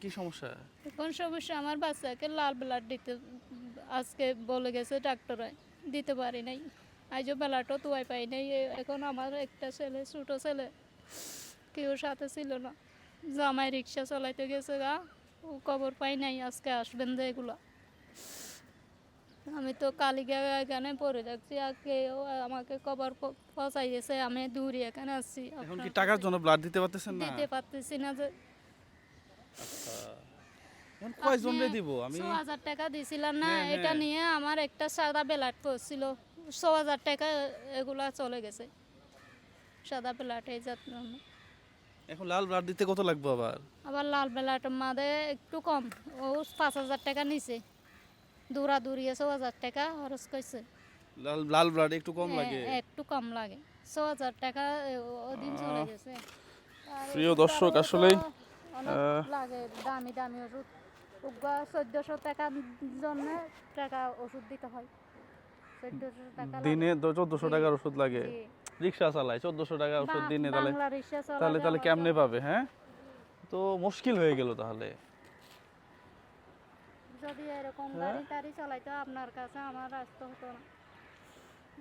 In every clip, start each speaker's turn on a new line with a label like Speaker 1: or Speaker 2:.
Speaker 1: কি সমস্যা?
Speaker 2: এখন সমস্যা আমার বাচ্চাকে লাল ব্লাড দিতে আজকে বলে গেছে ডাক্তারে, দিতে পারি নাই। আজও বেলাটাও তোয়াই পাই নাই। এখন আমার একটা ছেলে, ছোটো ছেলে, কেউ সাথে ছিল না। জামাই রিক্সা চালাইতে গেছে গা, ও খবর পাই নাই আজকে আসবেন যে এগুলো। আমি তো কালিগা এখানে পড়ে যাচ্ছি, আর কেউ আমাকে খবর পৌঁছাইয়েছে, আমি দূরে এখানে আসছি।
Speaker 1: এখন কি টাকার জন্য ব্লাড দিতে পারতেছেন না?
Speaker 2: দিতে পারতেছি না যে।
Speaker 1: আচ্ছা, এখন কয়জন রে দিব আমি?
Speaker 2: ৬,০০০ টাকা দিছিলাম না,
Speaker 1: হ্যাঁ,
Speaker 2: এটা
Speaker 1: হ্যাঁ।
Speaker 2: নিয়ে আমার একটা সাদা ব্লাড পড়ছিল। ৬,০০০ টাকা এগুলা চলে গেছে সাদা ব্লাড এই যত্ন।
Speaker 1: এখন লাল ব্লাড দিতে কত লাগবে আবার?
Speaker 2: আবার লাল ব্লাডের মাঝে একটু কম, ও ৫,০০০ টাকা নিছে। দৌড়াদৌড়ি ৬,০০০ টাকা খরচ করছে।
Speaker 1: লাল লাল ব্লাড একটু কম লাগে।
Speaker 2: একটু কম লাগে। ৬,০০০ টাকা ওদিন চলে গেছে। আর
Speaker 1: প্রিয়
Speaker 2: ওষুধ
Speaker 1: দর্শক,
Speaker 2: আরও তো
Speaker 1: আসলেই
Speaker 2: অনেক লাগে, দামি দামি ওষুধ। ১৪০০ টাকার জন্য টাকা ওষুধ দিতে হয়। ১৪০০ টাকা লাগে।
Speaker 1: দিনে ১৪০০
Speaker 2: জি,
Speaker 1: টাকার ওষুধ লাগে।
Speaker 2: জি।
Speaker 1: রিক্সা চালায় ১৪০০ টাকা ওষুধ দিনে, তাহলে
Speaker 2: বাংলা রিক্সা
Speaker 1: তাহলে
Speaker 2: চালালে
Speaker 1: তাহলে
Speaker 2: আমার
Speaker 1: কেমনে
Speaker 2: তো-
Speaker 1: পাবে? হ্যাঁ, তো মুশকিল হয়ে গেল তাহলে।
Speaker 2: যদি এরকম
Speaker 1: হ্যাঁ?
Speaker 2: গাড়ি টাড়ি চালাইতো আপনার কাছে, আমার আসতে হতো না।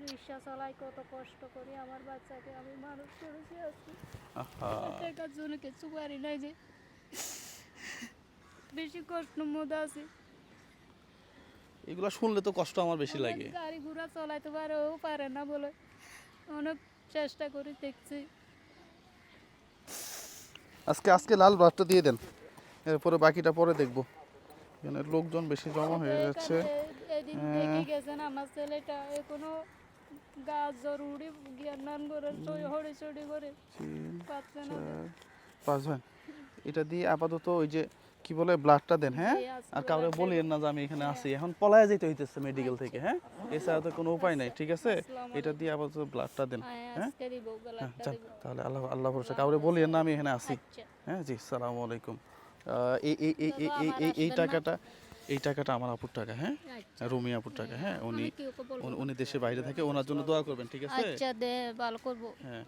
Speaker 2: রিক্সা চালাই, কত কষ্ট করি আমার বাচ্চাকে আমি মানুষ করেছি আজকে।
Speaker 1: আহা,
Speaker 2: টাকার জন্য কিছু পারি নাই যে, বেশি কষ্টের মধ্যে আছি।
Speaker 1: এগুলা শুনলে তো কষ্ট আমার বেশি
Speaker 2: অনেক
Speaker 1: লাগে।
Speaker 2: গাড়ি ঘোড়া চালাইতে পারেও পারে না বলে অনেক চেষ্টা করে দেখছি।
Speaker 1: আজকে আজকে লাল ব্লাডটা দিয়ে দেন, এরপরে বাকিটা পরে দেখবো। এখানে লোকজন বেশি জমা হয়ে যাচ্ছে।
Speaker 2: এদিন দেখে গেছেন আমার ছেলেটা এখনো গাছ জরুরি জ্ঞান করে হড়ে চড়ি করে পাচ্ছে না যে।
Speaker 1: 5 ভাই, এটা দিয়ে আপাতত ওই যে কি বলে ব্লাডটা দেন, হ্যাঁ?
Speaker 2: জি, আজকে
Speaker 1: আর কাউরে
Speaker 2: blood
Speaker 1: বলিয়েন না যে আমি এখানে আছি, এখন পলায় যেতে হইতেছে মেডিকেল থেকে, হ্যাঁ? এছাড়া তো কোনো উপায় নাই, ঠিক আছে?
Speaker 2: আসসালামু
Speaker 1: এটা দিয়ে আপাতত ব্লাডটা দেন, হ্যাঁ?
Speaker 2: আজকে দিব
Speaker 1: হ্যাঁ,
Speaker 2: ব্লাডটা
Speaker 1: যান,
Speaker 2: দিব।
Speaker 1: তাহলে আল্লাহ আল্লাহ ভরসা, কাউরে বলিয়েন না আমি এখানে আছি।
Speaker 2: আচ্ছা,
Speaker 1: হ্যাঁ, জি, সালামু আলাইকুম। এই এই এই এই
Speaker 2: তবে
Speaker 1: এই
Speaker 2: আমার
Speaker 1: এই এই
Speaker 2: আসবেন না।
Speaker 1: টাকাটা, এই টাকাটা আমার আপুর টাকা, হ্যাঁ?
Speaker 2: আচ্ছা,
Speaker 1: রুমি আপুর টাকা, হ্যাঁ? উনি
Speaker 2: আমি কি ওকে বলবো না?
Speaker 1: উনি দেশে বাইরে থাকে, ওনার জন্য দোয়া করবেন, ঠিক আছে?
Speaker 2: আচ্ছা, দে ভালো করবো।
Speaker 1: হ্যাঁ,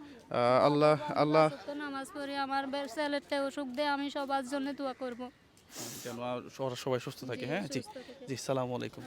Speaker 1: আল্লাহ আল্লাহ
Speaker 2: তো নামাজ পড়ি, আমার ছেলেটা অসুখ দে, আমি সবার জন্য দোয়া করবো।
Speaker 1: যেন সবাই সুস্থ থাকে, হ্যাঁ? জি,
Speaker 2: সুস্থ থেকে।
Speaker 1: জি, সালামু আলাইকুম।